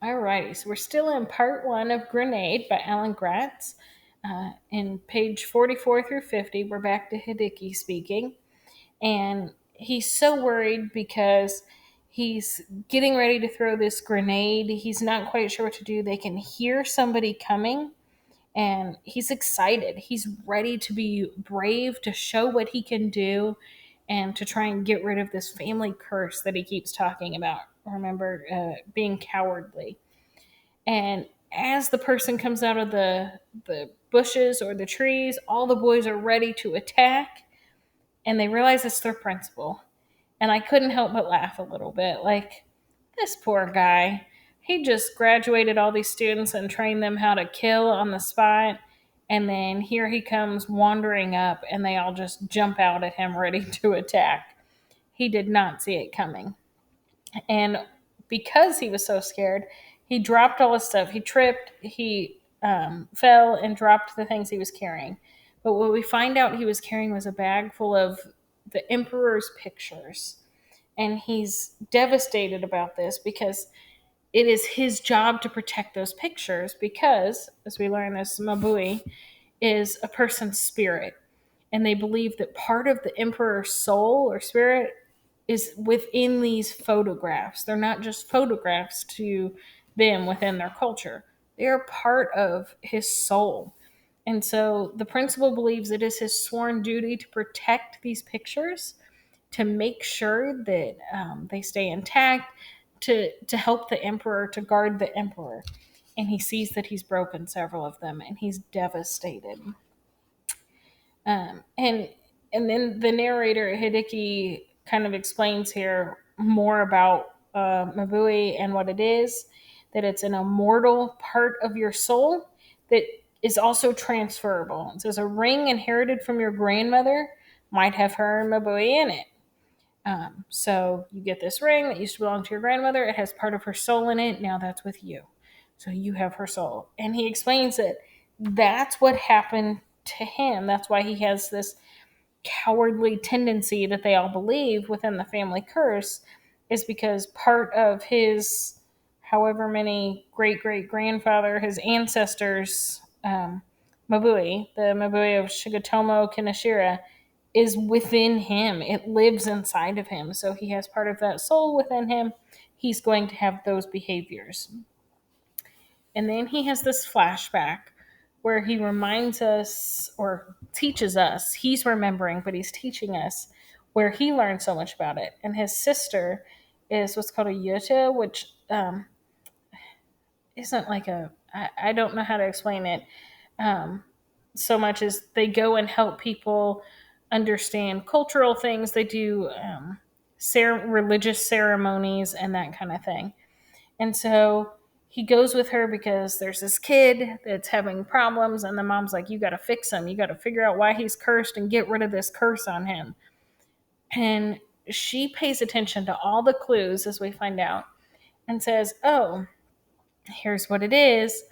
Alrighty, so we're still in part one of Grenade by Alan Gratz. In page 44 through 50, we're back to Hideki speaking. And he's so worried because he's getting ready to throw this grenade. He's not quite sure what to do. They can hear somebody coming, and he's excited. He's ready to be brave, to show what he can do, and to try and get rid of this family curse that he keeps talking about. Remember, being cowardly. And as the person comes out of the bushes or the trees, all the boys are ready to attack, and they realize it's their principal. And I couldn't help but laugh a little bit. Like, this poor guy. He just graduated all these students and trained them how to kill on the spot. And then here he comes wandering up, and they all just jump out at him ready to attack. He did not see it coming. And because he was so scared, he dropped all his stuff. He tripped, he fell, and dropped the things he was carrying. But what we find out he was carrying was a bag full of the emperor's pictures. And he's devastated about this because it is his job to protect those pictures because, as we learn, this Mabui is a person's spirit. And they believe that part of the emperor's soul or spirit is within these photographs. They're not just photographs to them within their culture, they are part of his soul. And so the principal believes it is his sworn duty to protect these pictures, to make sure that they stay intact, to help the emperor, to guard the emperor. And he sees that he's broken several of them, and he's devastated. And then the narrator Hideki kind of explains here more about Mabui and what it is. That it's an immortal part of your soul that is also transferable. It says a ring inherited from your grandmother might have her Mabui in it. So you get this ring that used to belong to your grandmother. It has part of her soul in it. Now that's with you. So you have her soul. And he explains that that's what happened to him. That's why he has this cowardly tendency that they all believe within the family curse, is because part of his, however many great great grandfather, his ancestors, Mabui, the Mabui of Shigetomo Kinashira, is within him. It lives inside of him. So he has part of that soul within him. He's going to have those behaviors. And then he has this flashback where he reminds us or teaches us. He's remembering, but he's teaching us where he learned so much about it. And his sister is what's called a yuta, which isn't like I don't know how to explain it. So much as they go and help people understand cultural things. They do religious ceremonies and that kind of thing. And so he goes with her because there's this kid that's having problems, and the mom's like, you got to fix him. You got to figure out why he's cursed and get rid of this curse on him. And she pays attention to all the clues as we find out and says, oh, here's what it is.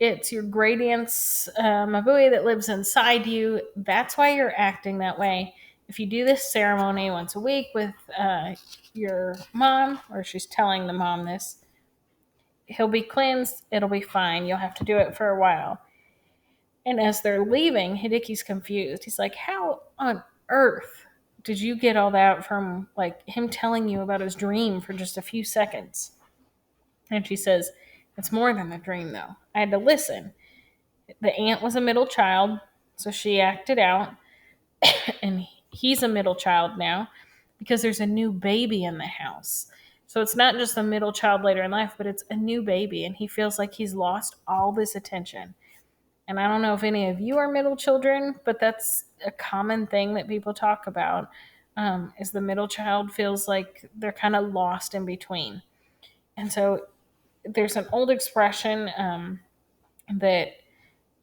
It's your gradient's Mabui that lives inside you. That's why you're acting that way. If you do this ceremony once a week with your mom, or she's telling the mom this, he'll be cleansed. It'll be fine. You'll have to do it for a while. And as they're leaving, Hideki's confused. He's like, how on earth did you get all that from like him telling you about his dream for just a few seconds? And she says, it's more than a dream, though. I had to listen. The aunt was a middle child, so she acted out. And he's a middle child now because there's a new baby in the house. So it's not just a middle child later in life, but it's a new baby. And he feels like he's lost all this attention. And I don't know if any of you are middle children, but that's a common thing that people talk about, is the middle child feels like they're kind of lost in between. And so there's an old expression that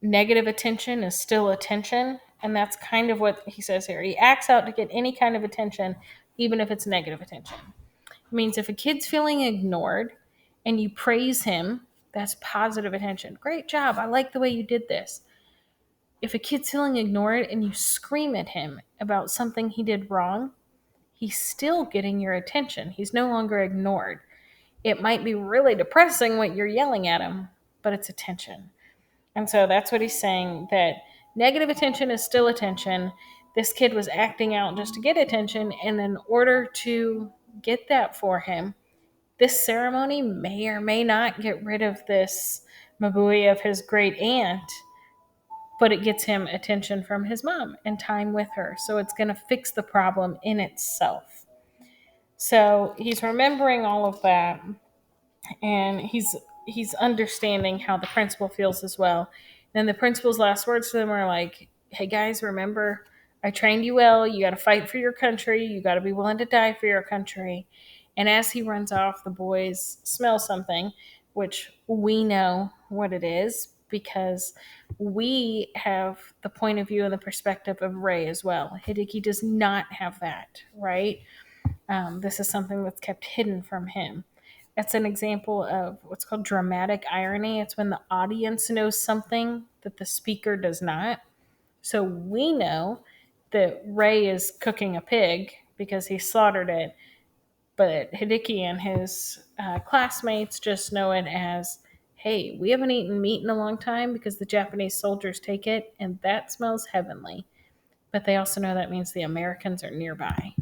negative attention is still attention. And that's kind of what he says here. He acts out to get any kind of attention, even if it's negative attention. It means if a kid's feeling ignored and you praise him, that's positive attention. Great job. I like the way you did this. If a kid's feeling ignored and you scream at him about something he did wrong, he's still getting your attention. He's no longer ignored. It might be really depressing what you're yelling at him, but it's attention. And so that's what he's saying, that negative attention is still attention. This kid was acting out just to get attention, and in order to get that for him, this ceremony may or may not get rid of this Mabui of his great aunt, but it gets him attention from his mom and time with her. So it's going to fix the problem in itself. So he's remembering all of that, and he's understanding how the principal feels as well. And the principal's last words to them are like, "Hey guys, remember, I trained you well. You got to fight for your country. You got to be willing to die for your country." And as he runs off, the boys smell something, which we know what it is because we have the point of view and the perspective of Ray as well. Hideki does not have that, right? This is something that's kept hidden from him. That's an example of what's called dramatic irony. It's when the audience knows something that the speaker does not. So we know that Ray is cooking a pig because he slaughtered it, but Hideki and his classmates just know it as, hey, we haven't eaten meat in a long time because the Japanese soldiers take it, and that smells heavenly. But they also know that means the Americans are nearby.